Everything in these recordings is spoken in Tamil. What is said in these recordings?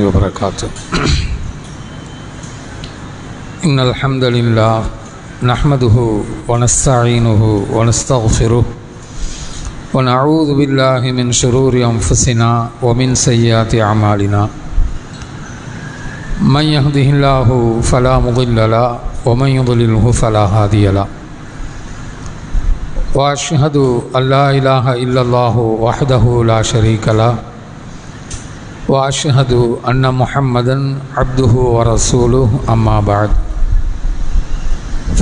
وبركاته. إن الحمد لله نحمده ونستعينه ونستغفره ونعوذ بالله من شرور أنفسنا ومن سيئات أعمالنا. من يهده الله فلا مضل له ومن يضلله فلا هادي له. وأشهد أن لا إله إلا الله وحده لا شريك له وأشهد أن محمدًا عبده ورسوله. أما بعد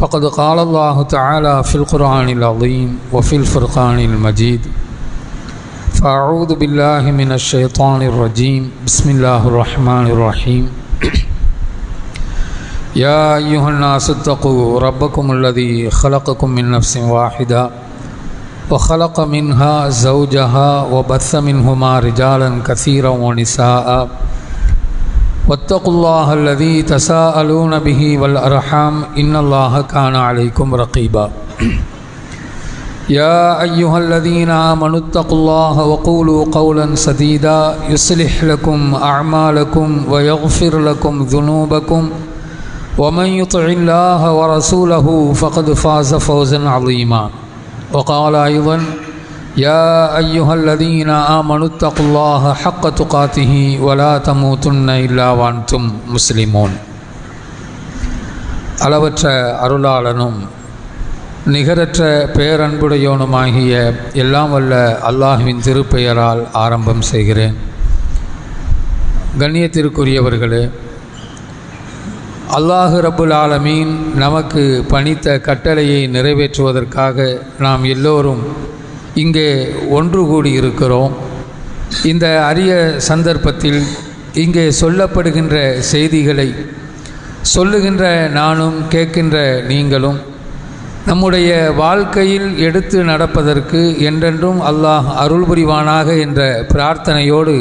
فقد قال الله تعالى في القرآن العظيم وفي الفرقان المجيد: فأعوذ بالله من الشيطان الرجيم. بسم الله الرحمن الرحيم. يا أيها الناس اتقوا ربكم الذي خلقكم من نفس واحدة وخلق منها زوجها وبث منهما رجالا كثيرا ونساء واتقوا الله الذي تساءلون به والأرحام إن الله كان عليكم رقيبا. يا أيها الذين آمنوا اتقوا الله وقولوا قولا سديدا يصلح لكم أعمالكم ويغفر لكم ذنوبكم ومن يطع الله ورسوله فقد فاز فوزا عظيما. وقال أيضا: يا أيها الذين آمنوا اتقوا الله حق تقاته ولا تموتن إلا وأنتم مسلمون. அளவற்ற அருளாளனும் நிகரற்ற பேரன்புடையோனுமாகிய எல்லாம் வல்ல அல்லாஹ்வின் திருப்பெயரால் ஆரம்பம் செய்கிறேன். கண்ணியத்திற்குரியவர்களே, அல்லாஹு ரப்புல் ஆலமீன் நமக்கு பணித்த கட்டளையை நிறைவேற்றுவதற்காக நாம் எல்லோரும் இங்கே ஒன்று கூடி இருக்கிறோம். இந்த அரிய சந்தர்ப்பத்தில் இங்கே சொல்லப்படுகின்ற செய்திகளை சொல்லுகின்ற நானும் கேட்கின்ற நீங்களும் நம்முடைய வாழ்க்கையில் எடுத்து நடப்பதற்கு என்றென்றும் அல்லாஹ் அருள் புரிவானாக என்ற பிரார்த்தனையோடு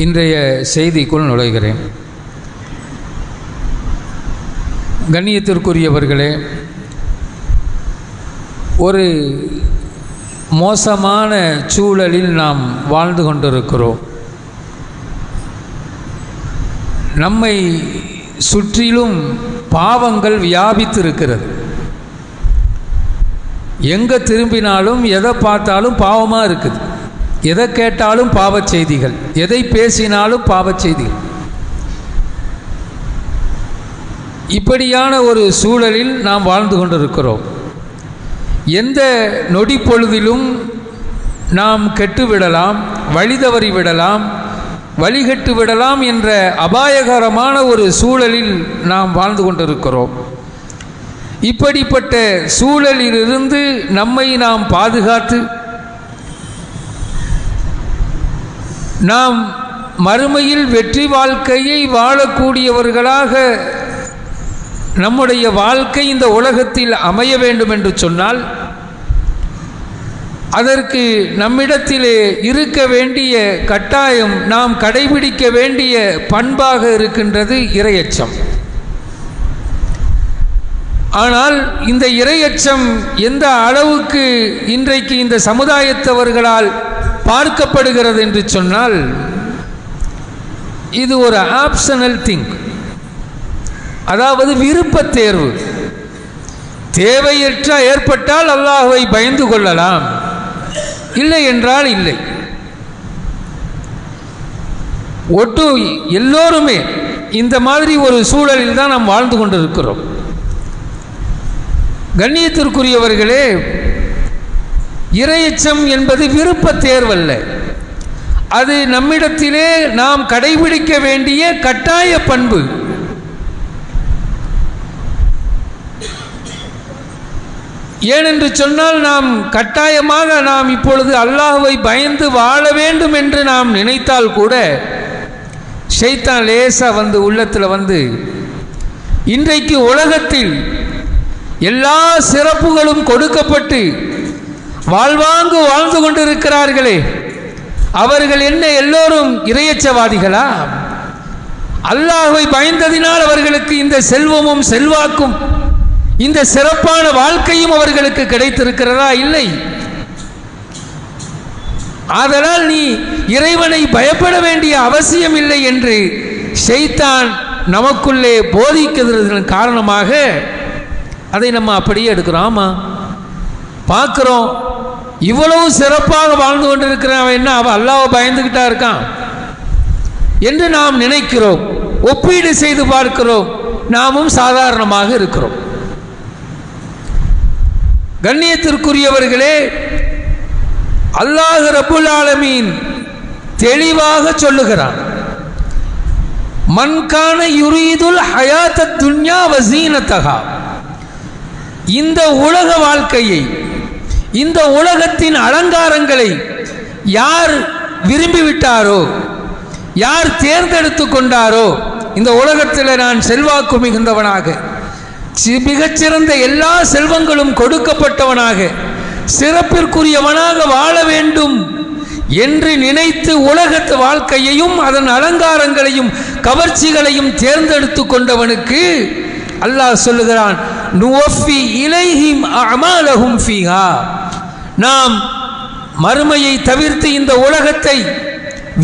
இன்றைய செய்திக்குள் நுழைகிறேன். கண்ணியத்திற்குரியவர்களே, ஒரு மோசமான சூழலில் நாம் வாழ்ந்து கொண்டிருக்கிறோம். நம்மை சுற்றிலும் பாவங்கள் வியாபித்திருக்கிறது. எங்கே திரும்பினாலும் எதை பார்த்தாலும் பாவமாக இருக்குது. எதை கேட்டாலும் பாவச் செய்திகள், எதை பேசினாலும் பாவச் செய்திகள். இப்படியான ஒரு சூழலில் நாம் வாழ்ந்து கொண்டிருக்கிறோம். எந்த நொடி பொழுதிலும் நாம் கெட்டுவிடலாம், வழிதவறி விடலாம், வழிகட்டு விடலாம் என்ற அபாயகரமான ஒரு சூழலில் நாம் வாழ்ந்து கொண்டிருக்கிறோம். இப்படிப்பட்ட சூழலிலிருந்து நம்மை நாம் பாதுகாத்து நாம் மறுமையில் வெற்றி வாழ்க்கையை வாழக்கூடியவர்களாக நம்முடைய வாழ்க்கை இந்த உலகத்தில் அமைய வேண்டும் என்று சொன்னால் அதற்கு நம்மிடத்திலே இருக்க வேண்டிய கட்டாயம், நாம் கடைபிடிக்க வேண்டிய பண்பாக இருக்கின்றது இறையச்சம். ஆனால் இந்த இறையச்சம் எந்த அளவுக்கு இன்றைக்கு இந்த சமுதாயத்தவர்களால் பார்க்கப்படுகிறது என்று சொன்னால், இது ஒரு ஆப்ஷனல் திங், அதாவது விருப்ப தேர்வு. தேவையற்ற ஏற்பட்டால் அல்லாஹ்வை பயந்து கொள்ளலாம், இல்லை என்றால் இல்லை. ஒட்டு எல்லோருமே இந்த மாதிரி ஒரு சூழலில் தான் நாம் வாழ்ந்து கொண்டிருக்கிறோம். கண்ணியத்திற்குரியவர்களே, இறையச்சம் என்பது விருப்ப தேர்வல்ல, அது நம்மிடத்திலே நாம் கடைபிடிக்க வேண்டிய கட்டாய பண்பு. ஏனென்று சொன்னால், நாம் கட்டாயமாக நாம் இப்பொழுது அல்லாஹ்வை பயந்து வாழ வேண்டும் என்று நாம் நினைத்தால் கூட ஷைத்தான் லேசாக உள்ளத்தில் இன்றைக்கு உலகத்தில் எல்லா சிறப்புகளும் கொடுக்கப்பட்டு வாழ்வாங்கு வாழ்ந்து கொண்டிருக்கிறார்களே, அவர்கள் என்ன எல்லோரும் இறையச்சவாதிகளா? அல்லாஹ்வை பயந்ததினால் அவர்களுக்கு இந்த செல்வமும் செல்வாக்கும் இந்த சிறப்பான வாழ்க்கையும் அவர்களுக்கு கிடைத்திருக்கிறதா? இல்லை. ஆதலால் நீ இறைவனை பயப்பட வேண்டிய அவசியம் இல்லை என்று ஷைத்தான் நமக்குள்ளே போதிக்கிறதன் காரணமாக அதை நம்ம அப்படியே எடுக்கிறோம். ஆமாம், பார்க்குறோம், இவ்வளவு சிறப்பாக வாழ்ந்து கொண்டிருக்கிறான், அவன் என்ன அவன் அல்லாஹ்வை பயந்துக்கிட்டா இருக்கான் என்று நாம் நினைக்கிறோம். ஒப்பீடு செய்து பார்க்கிறோம், நாமும் சாதாரணமாக இருக்கிறோம். கண்ணியத்திற்குரியவர்களே, அல்லாஹ் ரப்புல் ஆலமீன் தெளிவாக சொல்லுகிறான், மன்கான யுரீதுல் ஹயாத்தத் துன்யா வஸீனத்தஹா, இந்த உலக வாழ்க்கையை, இந்த உலகத்தின் அலங்காரங்களை யார் விரும்பிவிட்டாரோ, யார் தேர்ந்தெடுத்து கொண்டாரோ, இந்த உலகத்தில் நான் செல்வாக்கு மிகுந்தவனாக, மிகச்சிறந்த எல்லா செல்வங்களும் கொடுக்கப்பட்டவனாக, சிறப்பிற்குரியவனாக வாழ வேண்டும் என்று நினைத்து உலகத்து வாழ்க்கையையும் அதன் அலங்காரங்களையும் கவர்ச்சிகளையும் தேர்ந்தெடுத்து கொண்டவனுக்கு அல்லாஹ் சொல்லுகிறான், நுவஃபி இலைஹிம் அமாலஹும் ஃபீஹா, நாம் மறுமையை தவிர்த்து இந்த உலகத்தை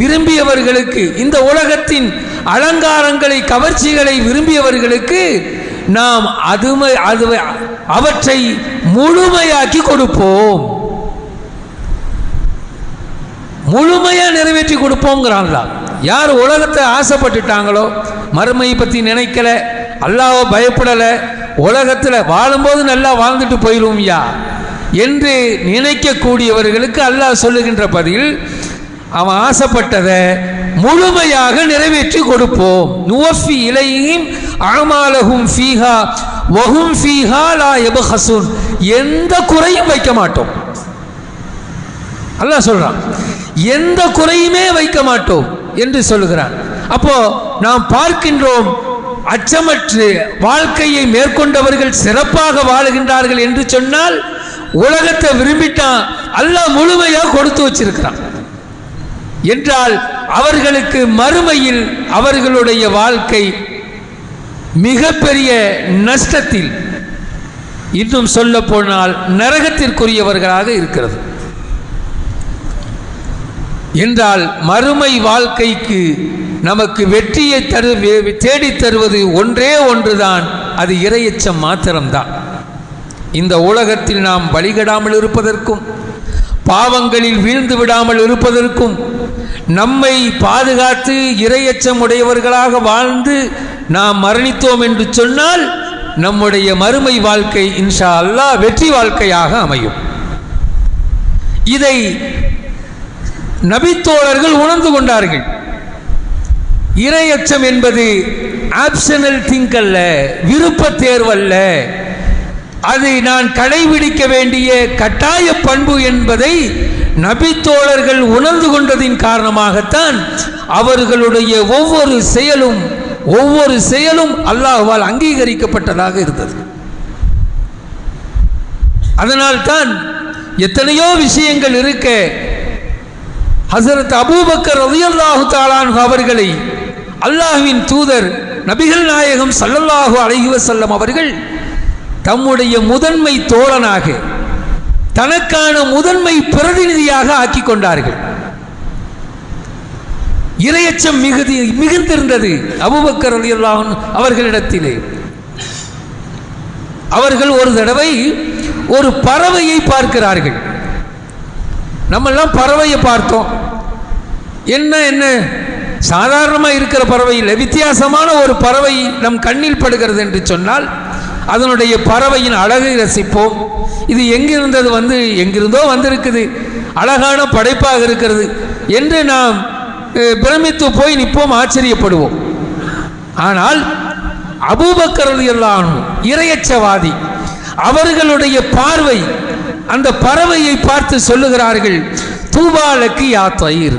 விரும்பியவர்களுக்கு, இந்த உலகத்தின் அலங்காரங்களை கவர்ச்சிகளை விரும்பியவர்களுக்கு நாம் அவற்றை முழுமையாக்கி கொடுப்போம், முழுமையாக நிறைவேற்றி கொடுப்போங்கிறான்ல. யார் உலகத்தை ஆசைப்பட்டுட்டாங்களோ, மறுமையை பற்றி நினைக்கல, அல்லாஹ்வை பயப்படலை, உலகத்தில் வாழும்போது நல்லா வாழ்ந்துட்டு போயிடுவோம்யா என்று நினைக்கக்கூடியவர்களுக்கு அல்லாஹ் சொல்லுகின்ற பதில், அவன் ஆசைப்பட்டதை முழுமையாக நிறைவேற்றி கொடுப்போம். நுவஃபி இலைஹிம் அமாலஹும் ஃபீஹா வஹும் ஃபீஹா லா யப்ஹஸூன், எந்த குறையும் வைக்க மாட்டோம். அல்லாஹ் சொல்றான், எந்த குறையுமே வைக்க மாட்டோம் என்று சொல்லுகிறான். அப்போ நாம் பார்க்கின்றோம், அச்சமற்று வாழ்க்கையை மேற்கொண்டவர்கள் சிறப்பாக வாழுகின்றார்கள் என்று சொன்னால் உலகத்தை விரும்பிட்டான், அல்லாஹ் முழுமையாக கொடுத்து வச்சிருக்கிறான் என்றால் அவர்களுக்கு மறுமையில் அவர்களுடைய வாழ்க்கை மிகப்பெரிய நஷ்டத்தில், இன்னும் சொல்ல போனால் நரகத்திற்குரியவர்களாக இருக்கிறது. என்றால் மறுமை வாழ்க்கைக்கு நமக்கு வெற்றியை தேடித் தருவது ஒன்றே ஒன்றுதான், அது இறையச்சம் மாத்திரம்தான். இந்த உலகத்தில் நாம் வழிகடாமல் இருப்பதற்கும், பாவங்களில் வீழ்ந்து விடாமல் இருப்பதற்கும், நம்மை பாதுகாத்து இறையச்சம் உடையவர்களாக வாழ்ந்து நாம் மரணித்தோம் என்று சொன்னால் நம்முடைய மறுமை வாழ்க்கை இன்ஷா அல்லாஹ் வெற்றி வாழ்க்கையாக அமையும். இதை நபித்தோழர்கள் உணர்ந்து கொண்டார்கள். இறையச்சம் என்பது ஆப்ஷனல் திங்க் அல்ல, விருப்ப தேர்வல்ல, அதை நான் கடைபிடிக்க வேண்டிய கட்டாய பண்பு என்பதை நபித்தோழர்கள் உணர்ந்து கொண்டதின் காரணமாகத்தான் அவர்களுடைய ஒவ்வொரு செயலும் அல்லாஹ்வால் அங்கீகரிக்கப்பட்டதாக இருந்தது. அதனால்தான் எத்தனையோ விஷயங்கள் இருக்க ஹஸரத் அபூபக்கர் ரலியல்லாஹு தஆலா அன்ஹு அவர்களை அல்லாஹ்வின் தூதர் நபிகள் நாயகம் ஸல்லல்லாஹு அலைஹி வஸல்லம் அவர்கள் தம்முடைய முதன்மை தோழனாக, தனக்கான முதன்மை பிரதிநிதியாக ஆக்கி கொண்டார்கள். இறையச்சம் மிகுந்திருந்தது அபூபக்கர் ரலியல்லாஹு அன்ஹு அவர்களிடத்திலே. அவர்கள் ஒரு தடவை ஒரு பறவையை பார்க்கிறார்கள். நம்மெல்லாம் பறவையை பார்த்தோம், என்ன சாதாரணமாக இருக்கிற பறவை இல்லை, வித்தியாசமான ஒரு பறவை நம் கண்ணில் படுகிறது என்று சொன்னால் அதனுடைய பறவையின் அழகை ரசிப்போம். இது எங்கிருந்தோ வந்திருக்குது, அழகான படைப்பாக இருக்கிறது என்று நாம் பிரமித்து போய் நிற்போம், ஆச்சரியப்படுவோம். ஆனால் அபூபக்கர் ரலியல்லாஹு அன்ஹு இறையச்சவாதி, அவர்களுடைய பார்வை அந்த பறவையை பார்த்து சொல்லுகிறார்கள், தூபாலக்கு யா தயிர்,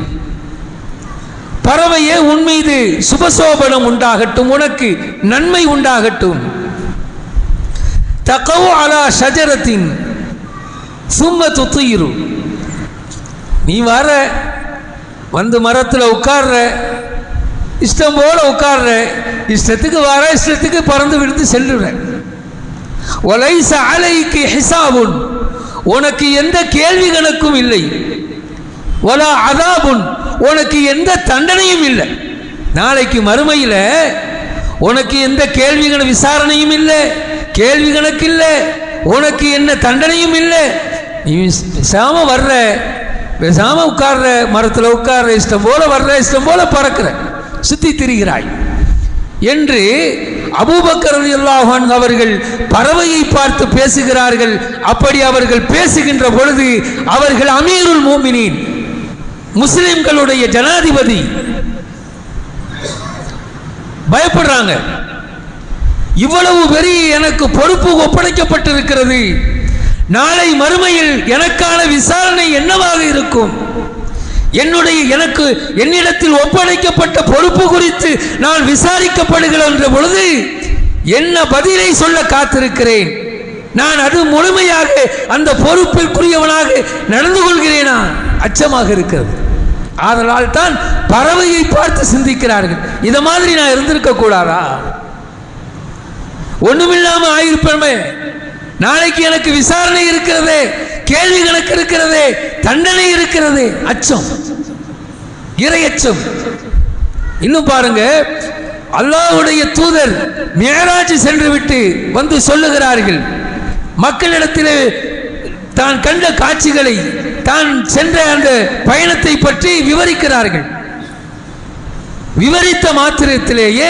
பறவையே உன் மீது சுபசோபனம் உண்டாகட்டும், உனக்கு நன்மை உண்டாகட்டும். தகவு அலா ஷஜரத்தின் சும்ம துத்தீரு, நீ வந்து மரத்தில் உட்கார்ற, இஷ்டம் போல உட்கார்ற, இஷ்டத்துக்கு வர, இஷ்டத்துக்கு பறந்து விழுந்து செல்லுற. ஒலைஸ அலைக்கு ஹிசாபுன், உனக்கு எந்த கேள்வி கணக்கும் இல்லை. வலா அதாபுன், உனக்கு எந்த தண்டனையும் இல்லை. நாளைக்கு மறுமையில் உனக்கு எந்த கேள்விகள் விசாரணையும் இல்லை, கேள்வி கணக்கு இல்லை, உனக்கு என்ன தண்டனையும் இல்லை. நீ பேசாம வர்ற, பேசாம உட்கார்ற, மரத்தில் உட்கார்ற, இஷ்டம் போல வர்ற, இஷ்டம் போல பறக்கிற, சுத்தி திரிகிறாய் என்று அபூபக்கர் ரலியல்லாஹு அன்ஹு அவர்கள் பறவையை பார்த்து பேசுகிறார்கள். அப்படி அவர்கள் பேசுகின்ற பொழுது அவர்கள் அமீருல் மோமினின், முஸ்லிம்களுடைய ஜனாதிபதி, பயப்படுறாங்க. இவ்வளவு பெரிய எனக்கு பொறுப்பு ஒப்படைக்கப்பட்டிருக்கிறது, நாளை மறுமையில் எனக்கான விசாரணை என்னவாக இருக்கும்? என்னிடத்தில் ஒப்படைக்கப்பட்ட பொறுப்பு குறித்து நான் விசாரிக்கப்படுகின்ற பொழுது என்ன பதிலை சொல்ல காத்திருக்கிறேன்? நான் அது முழுமையாக அந்த பொறுப்பிற்குரியவனாக நடந்து கொள்கிறேனா? அச்சமாக இருக்கிறது. ஆதலால் தான் பறவையை பார்த்து சிந்திக்கிறார்கள், இத மாதிரி நான் இருந்திருக்க கூடாதா? ஒண்ணுமில்லாம ஆயிருப்பேன், நாளைக்கு எனக்கு விசாரணை இருக்கிறது, கேள்வி கணக்கு இருக்கிறது, தண்டனை இருக்கிறது. அச்சம், இறையச்சம். இன்னும் பாருங்க, அல்லாஹ்வுடைய தூதர் மிஅராஜ் சென்று விட்டு வந்து சொல்லுகிறார்கள், மக்களிடத்தில் தான் கண்ட காட்சிகளை, தான் சென்ற அந்த பயணத்தை பற்றி விவரிக்கிறார்கள். விவரித்த மாத்திரத்திலேயே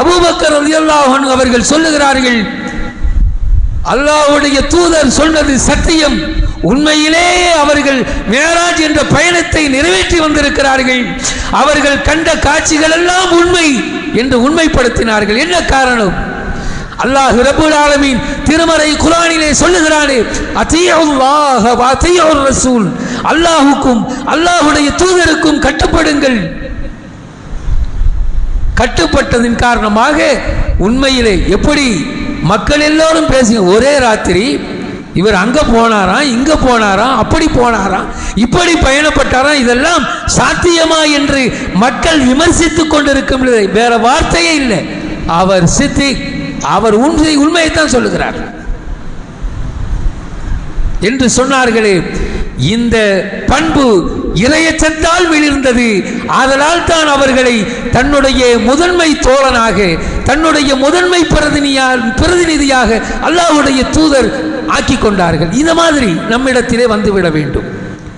அபூபக்கர் ரலியல்லாஹு அன்ஹு அவர்கள் சொல்லுகிறார்கள், அல்லாஹ்வுடைய தூதர் சொன்னது சத்தியம், உண்மையிலேயே அவர்கள் மிஅராஜ் என்ற பயணத்தை நிறைவேற்றி வந்திருக்கிறார்கள், அவர்கள் கண்ட காட்சிகள் எல்லாம் உண்மை என்று உண்மைப்படுத்தினார்கள். என்ன காரணம்? அல்லாஹ் ரப்பல் ஆலமீன் திருமறை குர்ஆனிலே சொல்லுகிறானே, அத்தீயுல்லாஹ வ அத்தீயுர் ரசூல், அல்லாஹ்வுக்கும் அல்லாஹ்வுடைய தூதருக்கும் கட்டுப்படுங்கள். கட்டுப்பட்டதின் காரணமாக உண்மையிலே எப்படி மக்கள் எல்லோரும் பேசுங்க, ஒரே ராத்திரி இவர் அங்க போனாராம், இங்க போனாராம், அப்படி போனாராம், இப்படி பயணப்பட்டாராம், இதெல்லாம் சாத்தியமா என்று மக்கள் விமர்சித்துக் கொண்டிருக்கும், வேற வார்த்தையே இல்லை. அவர் சித்திக், அவர் உண்மையைத்தான் சொல்லுகிறார் என்று சொன்னார்களே. இந்த பண்பு இறையச்சத்தால் விழுந்தது. ஆதலால் தான் அவர்களை தன்னுடைய முதன்மை தோழனாக, தன்னுடைய முதன்மை பிரதிநிதியாக அல்லாஹ்வுடைய தூதர் ஆக்கி கொண்டார்கள். இந்த மாதிரி நம்மிடத்திலே வந்துவிட வேண்டும்.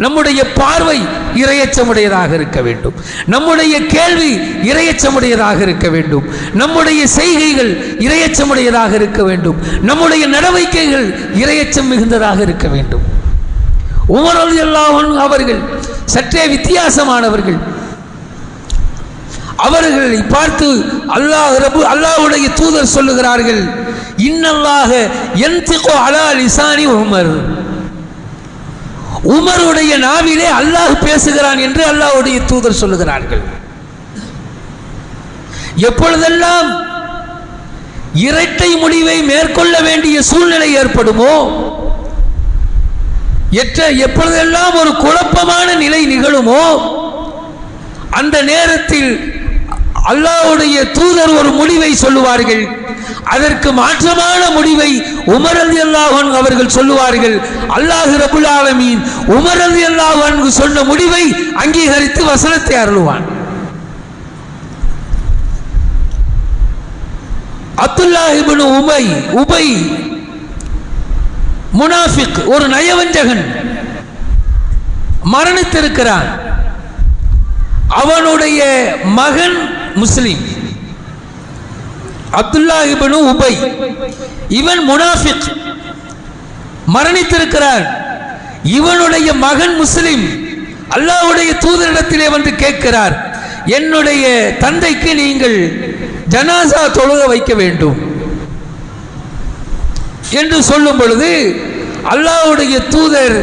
நம்முடைய பார்வை இறையச்சமுடையதாக இருக்க வேண்டும், நம்முடைய கேள்வி இறையச்சமுடையதாக இருக்க வேண்டும், நம்முடைய செய்கைகள் இறையச்சமுடையதாக இருக்க வேண்டும், நம்முடைய நடவடிக்கைகள் இறையச்சம் மிகுந்ததாக இருக்க வேண்டும். உமர் ரலியல்லாஹு அன்ஹு அவர்கள் சற்றே வித்தியாசமானவர்கள். அவர்களை பார்த்து அல்லாஹ்வுடைய தூதர் சொல்லுகிறார்கள், இன்னல்லாஹ யன்திகு அலா லிசானி உமர், உமருடைய நாவிலே அல்லாஹ் பேசுகிறான் என்று அல்லாஹ்வுடைய தூதர் சொல்லுகிறார்கள். எப்பொழுதெல்லாம் இரட்டை முடிவை மேற்கொள்ள வேண்டிய சூழ்நிலை ஏற்படுமோ, எப்பொழுதெல்லாம் ஒரு குழப்பமான நிலை நிகழுமோ, அந்த நேரத்தில் அல்லாஹ்வுடைய தூதர் ஒரு முடிவை சொல்லுவார்கள், அதற்கு மாற்றமான முடிவை உமர் ரலியல்லாஹு அன்ஹு அவர்கள் சொல்லுவார்கள். அல்லாஹ் ரப்பல் ஆலமீன் உமர் ரலியல்லாஹு அன்ஹு சொன்ன முடிவை அங்கீகரித்து வசனத்தை அருளுவான். அப்துல்லாஹ் இப்னு உபை முனாஃபிக், ஒரு நயவஞ்சகன், மரணித்திருக்கிறான். அவனுடைய மகன் முஸ்லிம், அப்துல்லாஹ் இப்னு உபை, இவன் முனாஃபிக், மரணித்திருக்கிறார். இவனுடைய மகன் முஸ்லிம் அல்லாஹ்வுடைய தூதரிடத்திலே வந்து கேட்கிறார், என்னுடைய தந்தைக்கு நீங்கள் ஜனாசா தொழுக வைக்க வேண்டும் என்று சொல்லும் பொழுது அல்லாஹ்வுடைய தூதர்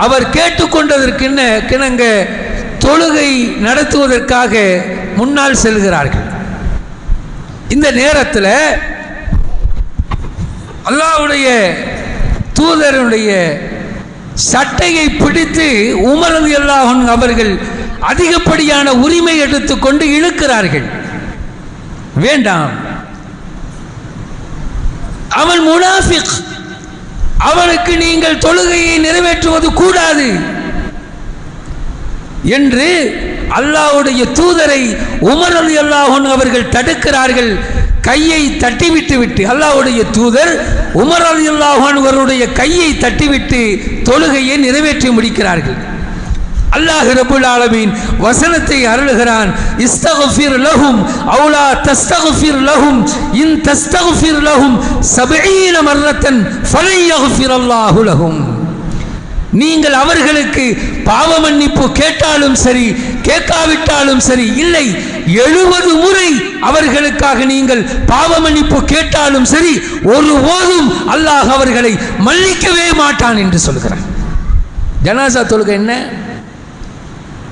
அவர் கேட்டுக்கொண்டதற்கிணங்க தொழுகை நடத்துவதற்காக முன்னால் செல்கிறார்கள். இந்த நேரத்தில் அல்லாஹ்வுடைய தூதருடைய சட்டையை பிடித்து உமர் ரலியல்லாஹு அன்ஹு அவர்கள் அதிகப்படியான உரிமை எடுத்துக்கொண்டு இழுக்கிறார்கள். வேண்டாம், அவன் முனாஃபிக், அவனுக்கு நீங்கள் தொழுகையை நிறைவேற்றுவது கூடாது, என்று அல்லாஹ்வுடைய தூதரை உமர் ரலியல்லாஹு அன்ஹு அவர்கள் தடுக்கிறார்கள். கையை தட்டிவிட்டு அல்லாஹ்வுடைய தூதர் உமர் ரலியல்லாஹு அன்ஹு அவருடைய கையை தட்டிவிட்டு தொழுகையை நிறைவேற்றி முடிக்கிறார்கள். அல்லாஹ் ரப்பல் ஆலமீன் வசனத்தை அருளுகிறான். இஸ்தக்ஃபிர் லஹும் அவ் லா தஸ்தக்ஃபிர் லஹும் இன் தஸ்தக்ஃபிர் லஹும் 70 மர்ரத்தன் ஃபலன் யக்ஃபிரல்லாஹு லஹும். நீங்கள் அவர்களுக்கு பாவ மன்னிப்பு கேட்டாலும் சரி கேட்காவிட்டாலும் சரி, இல்லை 70 முறை அவர்களுக்காக நீங்கள் பாவ மன்னிப்பு கேட்டாலும் சரி, ஒருபோதும் அல்லாஹ் அவர்களை மன்னிக்கவே மாட்டான் என்று சொல்கிறான். ஜனாசா தொழுகை என்ன?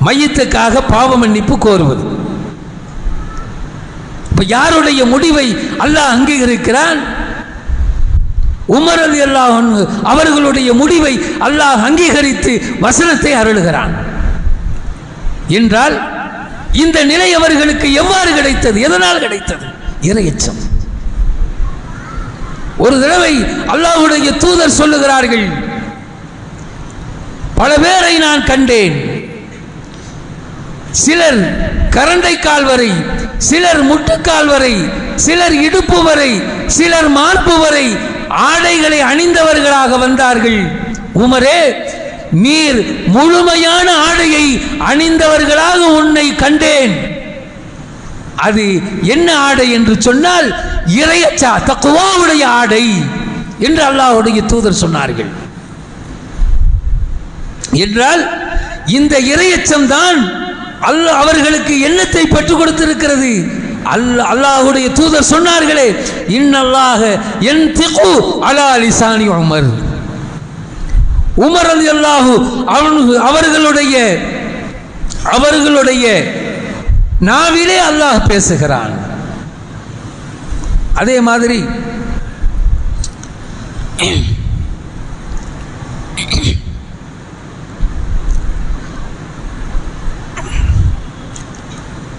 மையத்துக்காக பாவ மன்னிப்பு கோருவது. இப்ப யாருடைய முடிவை அல்லாஹ் அங்கீகரிக்கிறான்? உமர் ரலியல்லாஹு அன்ஹு அவர்களுடைய முடிவை அல்லாஹ் அங்கீகரித்து வசனத்தை அருளுகிறான். என்றால் இந்த நிலை அவர்களுக்கு எவ்வாறு கிடைத்தது? எதனால் கிடைத்தது? இறையச்சம். ஒரு தடவை அல்லாஹ்வுடைய தூதர் சொல்லுகிறார்கள், பல பேரை நான் கண்டேன். சிலர் கரண்டை கால் வரை, சிலர் முட்டுக்கால் வரை, சிலர் இடுப்பு வரை, சிலர் மார்பு வரை ஆடைகளை அணிந்தவர்களாக வந்தார்கள். உமரே, நீர் முழுமையான ஆடையை அணிந்தவர்களாக உன்னை கண்டேன். அது என்ன ஆடை என்று சொன்னால் இறையச்சா தக்வாவுடைய ஆடை என்று அல்லாஹ்வுடைய தூதர் சொன்னார்கள். என்றால் இந்த இறையச்சம் தான் அல்லாஹ் அவர்களுக்கு எண்ணத்தை பெற்றுக் கொடுத்திருக்கிறது. அல்லாஹ்வுடைய தூதர் சொன்னார்களே, இன்னல்லாஹ யன்திகு அலா லிசானி உமர். உமர் ரலியல்லாஹு அன்ஹு அவர்களுடைய நாவிலே அல்லாஹ் பேசுகிறான். அதே மாதிரி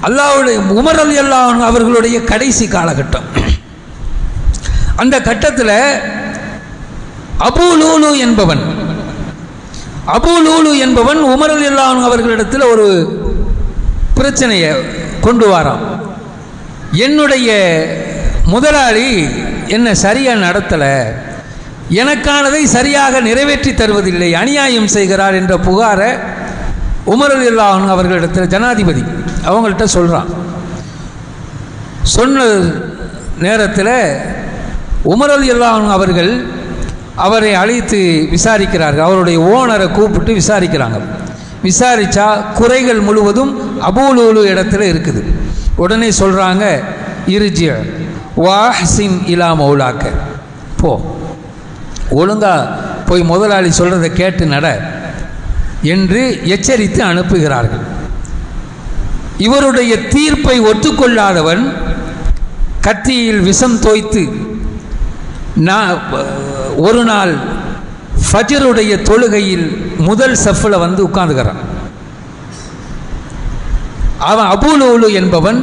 அல்லாஹ்வுடைய உமர் ரலியல்லாஹு அன்ஹு அவர்களுடைய கடைசி காலகட்டம். அந்த கட்டத்தில் அபூ லூலு என்பவன் உமர் ரலியல்லாஹு அன்ஹு அவர்களிடத்தில் ஒரு பிரச்சனையை கொண்டு வரான். என்னுடைய முதலாளி என்ன சரியாக நடத்தலை, எனக்கானதை சரியாக நிறைவேற்றி தருவதில்லை, அநியாயம் செய்கிறார் என்ற புகாரை உமர் ரலியல்லாஹு அன்ஹு அவர்களிடத்தில் ஜனாதிபதி அவங்கள்ட்ட சொல்கிறான். சொன்ன நேரத்தில் உமர் ரலியல்லாஹு அன்ஹு அவர்கள் அவரை அழைத்து விசாரிக்கிறார்கள். அவருடைய ஓனரை கூப்பிட்டு விசாரிக்கிறாங்க. விசாரித்தா குறைகள் முழுவதும் அபூ லூலு இடத்துல இருக்குது. உடனே சொல்கிறாங்க, இர்ஜி வாஹ்சின் இலா மௌலாக்க, போ, ஒழுங்கா போய் முதலாளி சொல்கிறத கேட்டு நட என்று எச்சரித்து அனுப்புகிறார்கள். இவருடைய தீர்ப்பை ஒத்துக்கொள்ளாதவன் கத்தியில் விஷம் தோய்த்து ஒரு நாள் ஃபஜ்ருடைய தொழுகையில் முதல் சஃப்ல வந்து உட்கார்ந்துக்கிறான். அவன் அபூ லூலு என்பவன்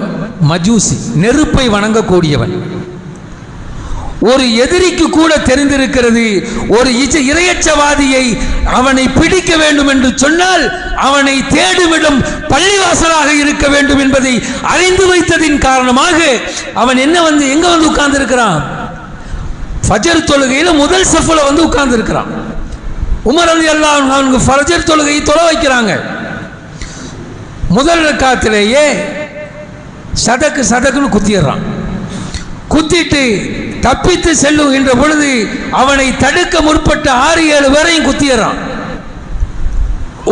மஜூசி, நெருப்பை வணங்கக்கூடியவன். ஒரு எதிரிக்கு கூட தெரிந்திருக்கிறது, ஒரு இறையச்சவாதியை அவனை பிடிக்க வேண்டும் என்று சொன்னால் அவனை தேடுமிடம் பள்ளிவாசலாக இருக்க வேண்டும் என்பதை அறிந்து வைத்ததின் காரணமாக அவன் எங்க வந்து உட்கார்ந்து இருக்கிறான்? ஃபஜர் தொழுகையில முதல் சஃப்ல வந்து உட்கார்ந்து இருக்கிறான். உமர் ரலியல்லாஹு அன்ஹு ஃபஜர் தொழுகையை தொழ வைக்கிறாங்க. முதல் ரக்காத்திலேயே சதக்குன்னு குத்திடுறான். குத்திட்டு தப்பித்து செல்லுகின்ற பொழுது அவனை தடுக்க முற்பட்ட 6-7 பேரையும் குத்திடுறான்.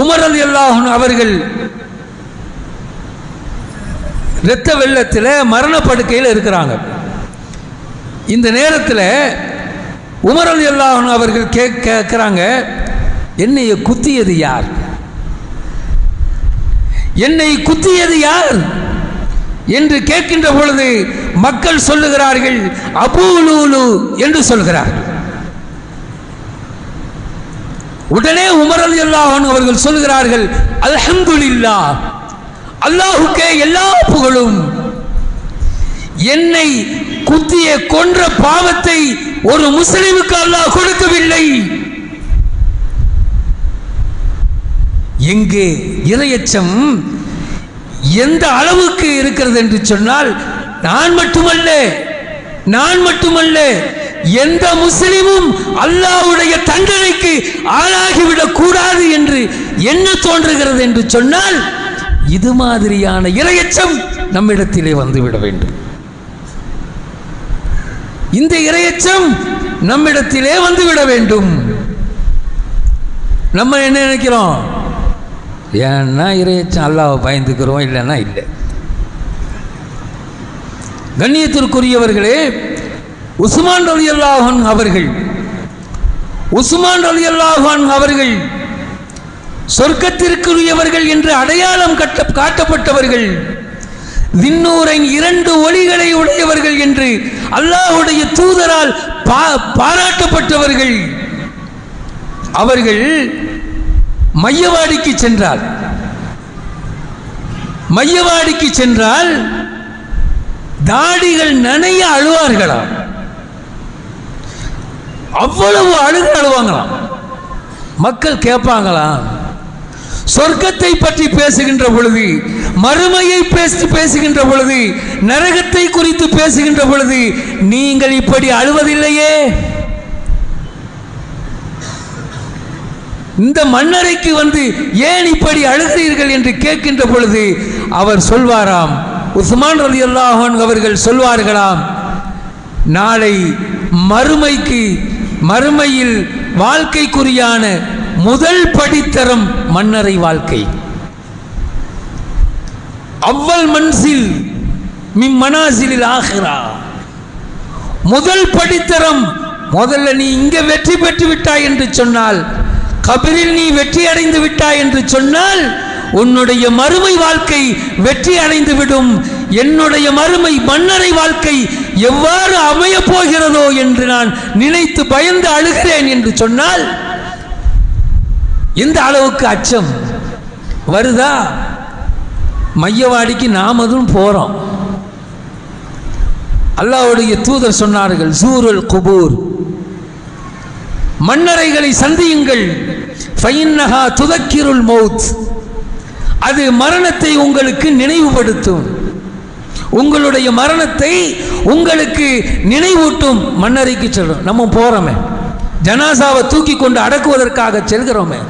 உமர் ரலியல்லாஹு அன்ஹு அவர்கள் இரத்த வெள்ளத்தில் மரணப்படுக்கையில் இருக்கிறாங்க. இந்த நேரத்தில் உமர் ரலியல்லாஹு அன்ஹு அவர்கள் கேட்கிறாங்க, என்னை குத்தியது யார்? என்னை குத்தியது யார் என்று கேட்கின்ற பொழுது மக்கள் சொல்லுகிறார்கள், அபூ லூலு என்று சொல்கிறார்கள். உடனே உமர் ரலியல்லாஹு அன்ஹு அவர்கள் சொல்கிறார்கள், அல்ஹம்துலில்லாஹ், அல்லாஹ்வுக்கே எல்லா புகழும். என்னை குத்திய கொன்ற பாவத்தை ஒரு முஸ்லிமுக்கு அல்லாஹ் கொடுக்கவில்லை. எங்கே இறையச்சம் எந்த அளவுக்கு இருக்கிறது என்று சொன்னால், நான் மட்டுமல்ல எந்த முஸ்லிமும் அல்லாஹ்வுடைய தண்டனைக்கு ஆளாகிவிடக் கூடாது என்று என்ன தோன்றுகிறது என்று சொன்னால், இது மாதிரியான இறையச்சம் நம்மிடத்திலே வந்துவிட வேண்டும். இந்த இறையச்சம் நம்மிடத்திலே வந்துவிட வேண்டும். நம்ம என்ன நினைக்கிறோம்? ஏன்னா இறையச்சம் அல்லாஹ்வை பயந்துக்கிறோம், இல்லைன்னா இல்லை. கண்ணியத்திற்குரியவர்களே, உஸ்மான் ரலியல்லாஹு அன்ஹு அவர்கள் சொர்க்கத்திற்குரியவர்கள் என்று அடையாளம் காட்டப்பட்டவர்கள், தின்னூரின் 2 ஒளிகளை உடையவர்கள் என்று அல்லாஹ்வுடைய தூதரால் பாராட்டப்பட்டவர்கள். அவர்கள் மையவாடிக்கு சென்றால் தாடிகள் நனைய அழுவார்களாம். அவ்வளவு அழுவாங்களாம். மக்கள் கேட்பாங்களாம், சொர்க்கத்தை பற்றி பேசுகின்ற பொழுது, மறுமையை பேசுகின்ற பொழுது, நரகத்தை குறித்து பேசுகின்ற பொழுது நீங்கள் இப்படி அழுவதில்லையே, இந்த மண்ணறைக்கு வந்து ஏன் இப்படி அழுகிறீர்கள் என்று கேட்கின்ற பொழுது அவர் சொல்வாராம், உஸ்மான் ரலியல்லாஹு அன்ஹு அவர்கள் சொல்வார்களாம், நாளை மறுமையில் வாழ்க்கைக்குரியான முதல் படித்தரம் மன்னரை வாழ்க்கை. அவ்வல் மன்சில் மின் மனாசிலில் ஆகிரா, முதல் படித்தரம். முதல்ல நீ இங்க வெற்றி பெற்று விட்டாய் என்று சொன்னால், கபரில் நீ வெற்றி அடைந்து விட்டாய் என்று சொன்னால், உன்னுடைய மறுமை வாழ்க்கை வெற்றி அடைந்து விடும். என்னுடைய மறுமை மன்னரை வாழ்க்கை எவ்வாறு அமைய போகிறதோ என்று நான் நினைத்து பயந்து அழுகிறேன் என்று சொன்னால், எந்த அளவுக்கு அச்சம் வருதா? மையவாடிக்கு நாம் அதுவும் போறோம். அல்லாஹ்வுடைய தூதர் சொன்னார்கள், ஜூருல் குபூர், மன்னரைகளை சந்தியுங்கள், ஃபைன்னஹா துதக்கிருல் மௌத், அது மரணத்தை உங்களுக்கு நினைவுபடுத்தும், உங்களுடைய மரணத்தை உங்களுக்கு நினைவூட்டும். மன்னரைக்கு செல்றோம், நம்ம போறோமே, ஜனாசாவை தூக்கி கொண்டு அடக்குவதற்காக செல்கிறோமே,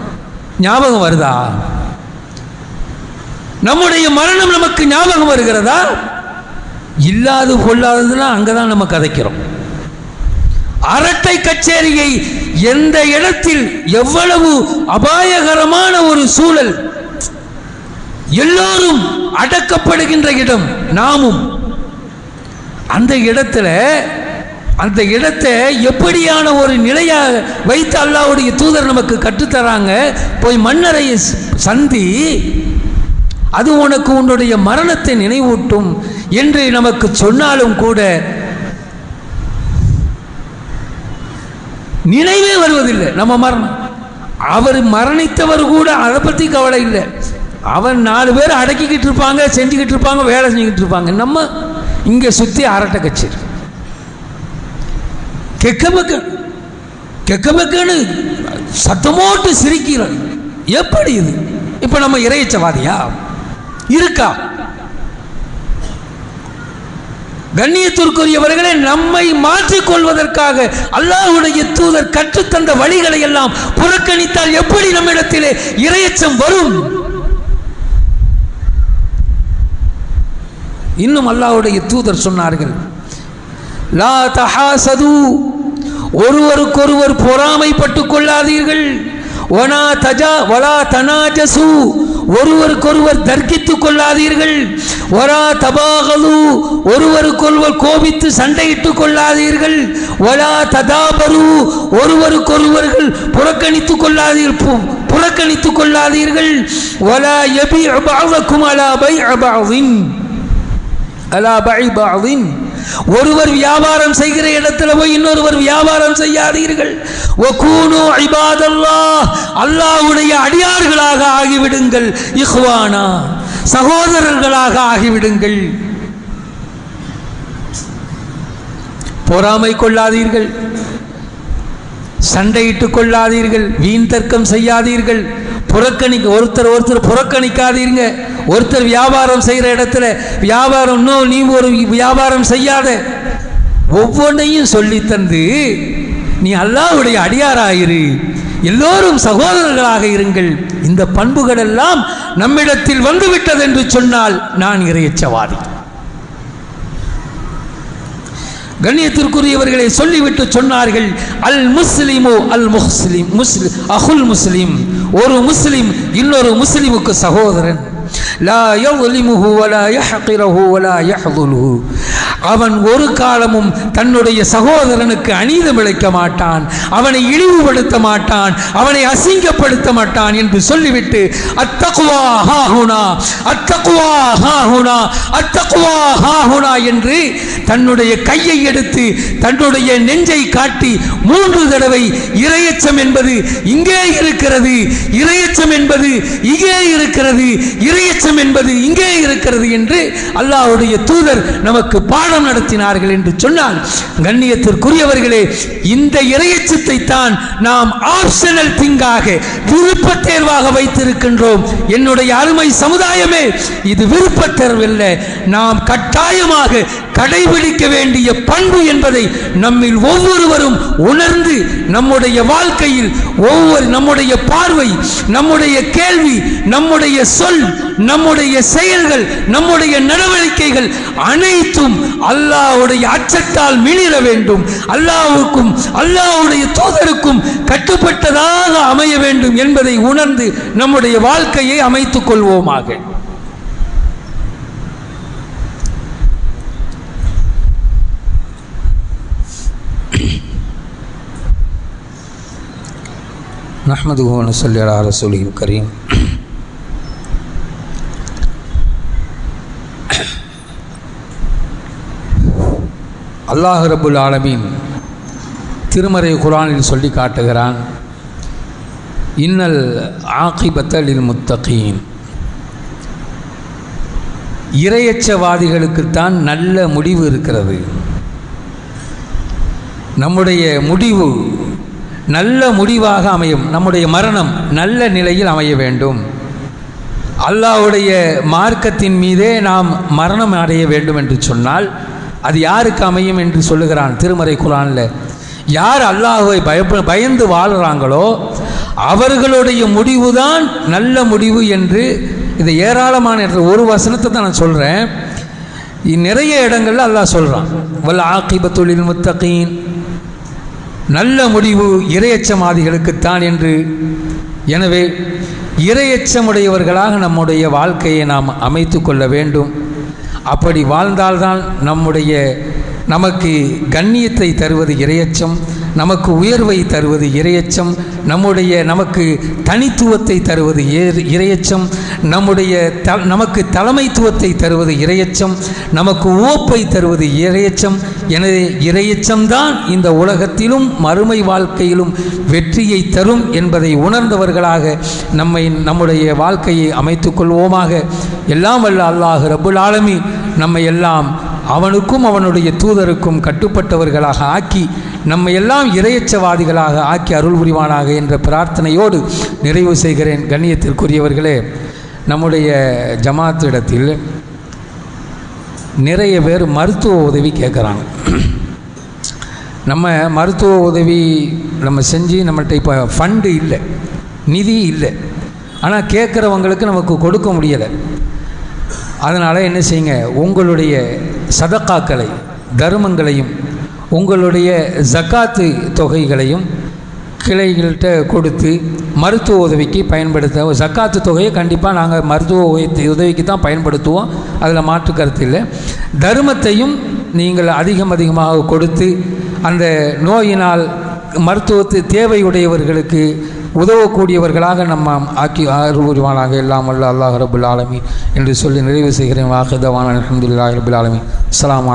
ஞாபகம் வருதா? நம்முடைய மரணம் நமக்கு ஞாபகம் வருகிறதா? இல்லாது கொள்ளாததுன்னா அங்கதான் நம்ம கதைக்கிறோம். அரட்டை கச்சேரியை எந்த இடத்தில் எவ்வளவு அபாயகரமான ஒரு சூழல், எல்லோரும் அடக்கப்படுகின்ற இடம், நாமும் அந்த இடத்தை எப்படியான ஒரு நிலையாக வைத்து அல்லாஹ்வுடைய தூதர் நமக்கு கற்றுத்தராங்க. போய் மன்னரையை சந்தி, அது உனக்கு உன்னுடைய மரணத்தை நினைவூட்டும் என்று நமக்கு சொன்னாலும் கூட நினைவே வருவதில்லை நம்ம மரணம். அவர் மரணித்தவர் கூட அதை பற்றி கவலை இல்லை. அவன் 4 பேர் அடக்கிக்கிட்டு இருப்பாங்க, செஞ்சுக்கிட்டு இருப்பாங்க, வேலை செஞ்சுக்கிட்டு இருப்பாங்க. நம்ம இங்கே சுற்றி அரட்டை கச்சேரி, கெக்கபக்கன்னு சத்தமோட்டு சிரிக்கிறோம். எப்படி இது? இப்போ நம்ம இறையச்சவாதியா இருக்கா? கண்ணியத்திற்குரியவர்களே, நம்மை மாற்றிக்கொள்வதற்காக அல்லாஹ்வுடைய தூதர் கற்றுத்தந்த வழிகளை எல்லாம் புறக்கணித்தால் எப்படி நம்மிடத்திலே இறையச்சம் வரும்? இன்னும் அல்லாஹ்வுடைய தூதர் சொன்னார்கள், லா தஹாசது, ஒருவருக்கொருவர் பொறாமைப்பட்டுக் கொள்ளாதீர்கள், வலா தனாஜசு, ஒருவருக்கொருவர் தர்க்கித்துக் கொள்ளாதீர்கள், வரா தபாகலு, ஒருவருக்கொருவர் கோபித்து சண்டையிட்டுக் கொள்ளாதீர்கள், வலா ததாபரு, ஒருவருக்கொருவர்கள் புறக்கணித்துக் கொள்ளாதீர்கள், வலா யபிஉ பஅதுக்கும் அலா பைஇ பஅதின், ஒருவர் வியாபாரம் செய்கிற இடத்துல போய் இன்னொருவர் வியாபாரம் செய்யாதீர்கள். வகூனு இபாதல்லாஹ், அல்லாஹ்வுடைய அடியார்களாக ஆகிவிடுங்கள். இஹ்வானா, சகோதரர்களாக ஆகிவிடுங்கள். பொறாமை கொள்ளாதீர்கள், சண்டையிட்டுக் கொள்ளாதீர்கள், வீண் தர்க்கம் செய்யாதீர்கள், ஒருத்தர் புறக்கணிக்காதீங்க. ஒருத்தர் வியாபாரம் செய்கிற இடத்துல வியாபாரம் நீ ஒரு வியாபாரம் செய்யாத, ஒவ்வொன்றையும் சொல்லி தந்து நீ அல்லாஹ்வுடைய அடியாராயிரு, எல்லோரும் சகோதரர்களாக இருங்கள். இந்த பண்புகள் எல்லாம் நம்மிடத்தில் வந்துவிட்டது என்று சொன்னால் நான் இறையச்சவாதி. கண்ணியத்திற்குரியவர்களை சொல்லிவிட்டு சொன்னார்கள், அல் முஸ்லிமு அல் முஸ்லிம் அஹுல் முஸ்லிம், ஒரு முஸ்லிம் இன்னொரு முஸ்லிமுக்கு சகோதரன். லா யظ்லிமுஹு வலா யஹ்கிருஹு வலா யஹ்துலுஹு, அவன் ஒரு காலமும் தன்னுடைய சகோதரனுக்கு அநீதம் இழைக்க மாட்டான், அவனை இழிவுபடுத்த மாட்டான், அவனை அசிங்கப்படுத்த மாட்டான் என்று சொல்லிவிட்டு அத்தக்வா ஹாஹுனா அத்தக்வா ஹாஹுனா அத்தக்வா ஹாஹுனா என்று தன்னுடைய கையை எடுத்து தன்னுடைய நெஞ்சை காட்டி 3 தடவை இறையச்சம் என்பது இங்கே இருக்கிறது, இறையச்சம் என்பது இங்கே இருக்கிறது, இறையச்சம் என்பது இங்கே இருக்கிறது என்று அல்லாஹ்வுடைய தூதர் நமக்கு பாடம் நடத்தினார்கள் என்று சொன்னால், கண்ணியத்திற்குரியவர்களே, இந்த இறையச்சத்தை தான் நாம் ஆப்ஷனல் திங்காக, விருப்ப தேர்வாக வைத்திருக்கின்றோம். என்னுடைய அருமை சமுதாயமே, இது விருப்ப தேர்வல்ல, நாம் கட்டாயமாக கடைபிடிக்க வேண்டிய பண்பு என்பதை நம்மில் ஒவ்வொருவரும் உணர்ந்து நம்முடைய வாழ்க்கையில் நம்முடைய பார்வை, நம்முடைய கேள்வி, நம்முடைய சொல், நம்முடைய செயல்கள், நம்முடைய நடவடிக்கைகள் அனைத்தும் அல்லாஹ்வுடைய அச்சத்தால் மிளிர வேண்டும், அல்லாஹ்வுக்கும் அல்லாஹ்வுடைய தூதருக்கும் கட்டுப்பட்டதாக அமைய வேண்டும் என்பதை உணர்ந்து நம்முடைய வாழ்க்கையை அமைத்துக் கொள்வோமாக. நஹ்மதுஹு வ நுஸல்லி அலா ரசூலில் கரீம். அல்லாஹ் ரப்புல் ஆலமீன் திருமறை குர்ஆனில் சொல்லி காட்டுகிறான், இன்னல் ஆகிபத்த லில் முத்தகீன், இறையச்சவாதிகளுக்குத்தான் நல்ல முடிவு இருக்கிறது. நம்முடைய முடிவு நல்ல முடிவாக அமையும், நம்முடைய மரணம் நல்ல நிலையில் அமைய வேண்டும், அல்லாஹ்வுடைய மார்க்கத்தின் மீதே நாம் மரணம் அடைய வேண்டும் என்று சொன்னால் அது யாருக்கு அமையும் என்று சொல்லுகிறான் திருமறை குர்ஆனில். யார் அல்லாஹ்வை பயந்து வாழ்கிறாங்களோ அவர்களுடைய முடிவுதான் நல்ல முடிவு என்று, இது ஏராளமான ஒரு வசனத்தை தான் நான் சொல்கிறேன், நிறைய இடங்களில் அல்லாஹ் சொல்கிறான், வல் ஆகிபத்து லில் முத்தகீன், நல்ல முடிவு இறையச்சவாதிகளுக்குத்தான் என்று. எனவே இறையச்சமுடையவர்களாக நம்முடைய வாழ்க்கையை நாம் அமைத்து கொள்ள வேண்டும். அப்படி வாழ்ந்தால்தான் நமக்கு கண்ணியத்தை தருவது இறையச்சம், நமக்கு உயர்வை தருவது இறையச்சம், நமக்கு தனித்துவத்தை தருவது இறையச்சம், நமக்கு தலைமைத்துவத்தை தருவது இறையச்சம், நமக்கு உவப்பை தருவது இறையச்சம். எனவே இறையச்சம்தான் இந்த உலகத்திலும் மறுமை வாழ்க்கையிலும் வெற்றியை தரும் என்பதை உணர்ந்தவர்களாக நம்முடைய வாழ்க்கையை அமைத்துக் கொள்வோமாக. எல்லாம் வல்ல அல்லாஹ் ரப்புல் ஆலமீன் நம்மை எல்லாம் அவனுக்கும் அவனுடைய தூதருக்கும் கட்டுப்பட்டவர்களாக ஆக்கி நம்மை எல்லாம் இறையச்சவாதிகளாக ஆக்கி அருள் புரிவானாக என்ற பிரார்த்தனையோடு நிறைவு செய்கிறேன். கண்ணியத்திற்குரியவர்களே, நம்முடைய ஜமாத்திடத்தில் நிறைய பேர் மருத்துவ உதவி கேட்குறாங்க. நம்ம மருத்துவ உதவி நம்ம செஞ்சு நம்மள்கிட்ட இப்போ ஃபண்டு இல்லை, நிதி இல்லை, ஆனால் கேட்குறவங்களுக்கு நமக்கு கொடுக்க முடியலை. அதனால் என்ன செய்யுங்க, உங்களுடைய சதக்காக்களை, தர்மங்களையும், உங்களுடைய ஜக்காத்து தொகைகளையும் கிளைகள்கிட்ட கொடுத்து மருத்துவ உதவிக்கு பயன்படுத்த. ஜக்காத்து தொகையை கண்டிப்பாக நாங்கள் மருத்துவ உதவிக்கு தான் பயன்படுத்துவோம், அதில் மாற்று கருத்து இல்லை. தர்மத்தையும் நீங்கள் அதிகமாக கொடுத்து அந்த நோயினால் மருத்துவத்து தேவையுடையவர்களுக்கு உதவக்கூடியவர்களாக நம்ம ஆக்கி அருள்வானாக. எல்லாம் வல்ல அல்லாஹ் ரப்புல் ஆலமீன் என்று சொல்லி நிறைவு செய்கிறேன். வாஹிதவான அல்ஹம்துலில்லாஹி ரப்பில் ஆலமீன். அஸ்ஸலாமு அலைக்கும்.